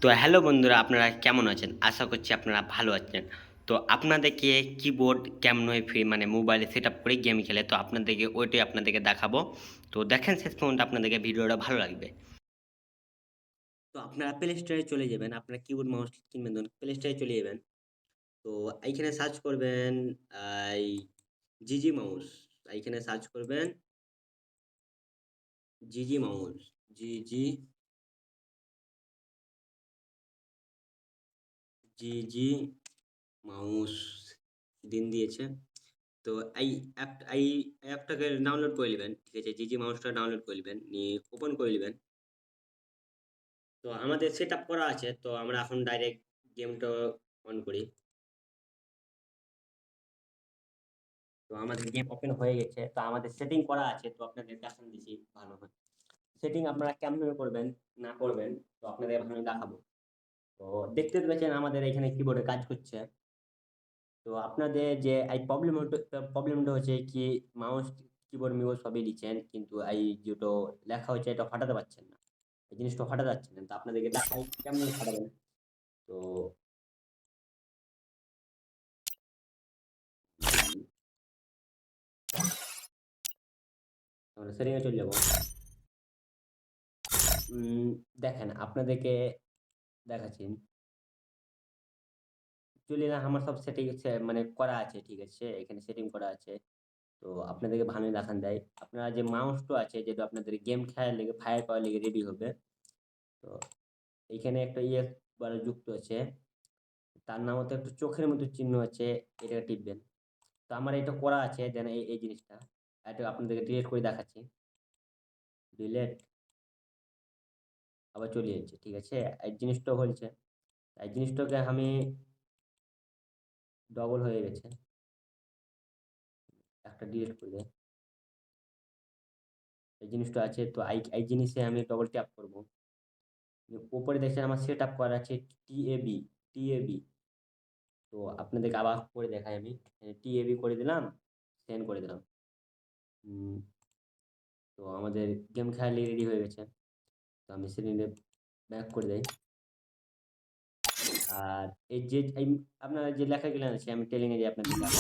তো হ্যালো বন্ধুরা, আপনারা কেমন আছেন? আশা করছি আপনারা ভালো আছেন। তো আপনাদেরকে কিবোর্ড কেমনভাবে মানে মোবাইলে সেটআপ করে গেম খেলে, তো আপনাদেরকে ওইটাই আপনাদেরকে দেখাবো। তো দেখেন শেষ পর্যন্ত, আপনাদেরকে ভিডিওটা ভালো লাগবে। তো আপনারা প্লে স্টোরে চলে যাবেন, আপনারা কিবোর্ড মাউস কিনবেন ধরুন, প্লে স্টোরে চলে যাবেন। তো এইখানে সার্চ করবেন এই জিজি মাউস। এইখানে সার্চ করবেন জিজি মাউস, জিজি জিজি মাউস দিন দিয়েছে। তো এই অ্যাপটাকে ডাউনলোড করে নিবেন। ঠিক আছে? জিজি মাউসটা ডাউনলোড করে নিবেন, নিয়ে ওপেন করে নিবেন। তো আমাদের সেটআপ করা আছে। তো আমরা এখন ডাইরেক্ট গেমটা অন করি। তো আমাদের গেম ওপেন হয়ে গেছে। তো আমাদের সেটিং করা আছে। তো আপনাদের দেখান দিছি ভালো হয়। সেটিং আপনারা কেমনে করবেন না করবেন, তো আপনাদের এখন আমি দেখাবো। তো দেখতে পেয়েছেন আমাদের এখানে কিবোর্ডে কাজ করছে। তো আপনাদের যে এই প্রবলেমটা হচ্ছে কি, মাউস কিবোর্ড মিউস সবই দিচ্ছেন, কিন্তু এই যেটা লেখা হচ্ছে এটা ফাটাতে পারছেন না। এই জিনিসটা ফাটা যাচ্ছে না। তো আপনাদেরকে দেখাই কেমন ফাটাবেন। তো আমরা সেটিং এ চলে যাব। দেখেন আপনাদেরকে দেখাচ্ছি। চলে এলাম, আমার সব সেটিং মানে করা আছে। ঠিক আছে? এখানে সেটিং করা আছে। তো আপনাদেরকে ভালোই দেখান দেয়। আপনারা যে মাউসটা আছে, যেটা আপনাদের গেম খেলার লেগে ফায়ার করার লেগে রেডি হবে। তো এইখানে একটা বলা যুক্ত আছে। তার নাম হচ্ছে একটা চোখের মতো চিহ্ন আছে, এটা টিপবেন। তো আমার এটা করা আছে, দেন এই জিনিসটা এটা আপনাদেরকে ডিলিট করে দেখাচ্ছি। ডিলিট, আবার চলে যাচ্ছে। ঠিক আছে? এই জিনিসটা হয়েছে, এই জিনিসটাকে আমি ডবল হয়ে গেছে, একটা ডিলিট করে দেয়। এই জিনিসটা আছে। তো এই জিনিসে আমি ডবল ট্যাপ করব। উপরে দেখছেন আমার সেট আপ করা আছে টিএবি, টিএবি। তো আপনাদেরকে আবার করে দেখাই আমি। টিএবি করে দিলাম, সেন্ড করে দিলাম। উম, তো আমাদের গেম খেলা রেডি হয়ে গেছে। তো আমি সেটিংয়ে ব্যাক করে দেই। আর এই আপনারা যে লেখাগুলো আছে, আমি টেলিং এ যে আপনাদের দেখাবো।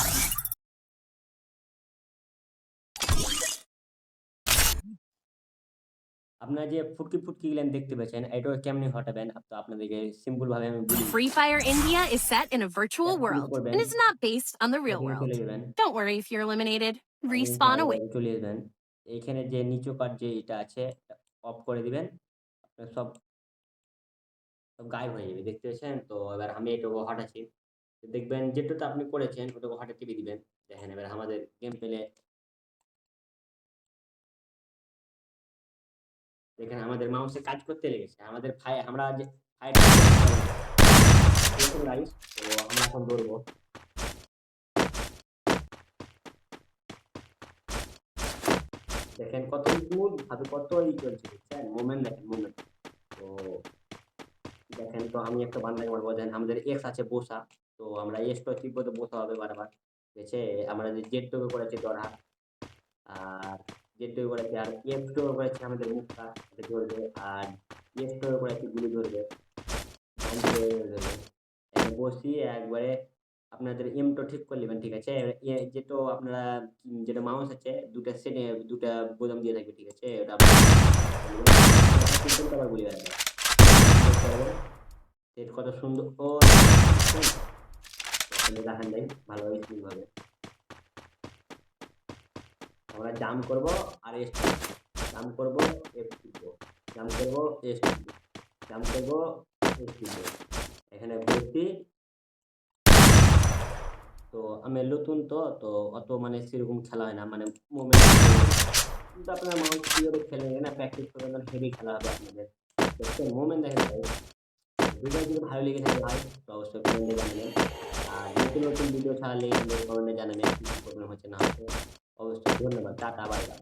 আপনারা যে ফুটকি গুলান দেখতে পাচ্ছেন, এটা কেমনে হটাবেন, তো আপনাদেরকে সিম্পল ভাবে আমি বলি। Free Fire India is set in a virtual click world করবেন, and is not based on the real setting এ চলে world. যাবেন, Don't worry if you're eliminated. Respawn final away. চলে যাবেন। এইখানে যে নিচু কার যে এটা আছে, অফ করে দিবেন। আপনার সব সব গায়েব হয়ে যাবে, দেখতে পাচ্ছেন? তো এবার আমি এটাকে হটাচ্ছি। তো দেখবেন যেটাতে আপনি করেছেন ওটাকে হঠাৎ টিপে দিবেন। দেখেন এবার আমাদের গেম প্লে, দেখেন আমাদের মাউসে কাজ করতে লেগেছে। আমাদের আমরা যে ফাইট দেখুন গাইস। তো আমরা এখন দৌড়বো। দেখেন কত স্মুথ ভাবে কত চলছে, দেখছেন? মুভমেন্ট দেখেন, মুভমেন্ট। তো দেখেন, তো আমি একটা বান্দাকে মারবো। দেখেন আমাদের এক্স আছে বসা। তো আমরা এস টো টিপবো, তো বসা হবে বারবার। ঠিক আছে? আমরা যে জেড টো করেছি ধরা, আর জেড টো করেছি, আর এফ টো করেছি আমাদের মুখটা, এটা ধরবে। আর এস টো করেছি গুলি ধরবে, ডান দিকে ধরবে। এখানে বসিয়ে একবারে আপনাদের এমটা ঠিক করে নেবেন। ঠিক আছে? যেটা আপনারা যেটা মাউস আছে, দুটা সেটে দুটা বোতাম দিয়ে থাকবে। ঠিক আছে? ওটা আপনারা আবার গুলি বেড়াবে। সেট কত সুন্দর ও দেখছেন? আপনাদের দেখান যায় ভালোভাবে স্মুথ ভাবে। আমরা জাম্প করব আর এস টিপব, জাম্প করব, এফ টিপব, জাম্প করব, এস টিপব, জাম্প করব, এস টিপব। এখানে বসি। তো আমি নতুন, তো অত মানে সেরকম খেলা হয় না, মানে মোমেন্ট। কিন্তু আপনারা মাউস কিভাবে খেলেন না, প্র্যাকটিস করবেন, মানে হেভি খেলা হবে আপনাদের। দেখছেন? মোমেন্ট দেখেন ভাই। ভিডিও যদি ভালো লেগে থাকে ভাই, তো অবশ্যই কমেন্টে জানাবেন। আর নতুন ভিডিও ছাড়লে কিন্তু কমেন্টে জানাবেন কি প্রবলেম হচ্ছে না হচ্ছে। অবশ্যই ধন্যবাদ। Tata, bye bye.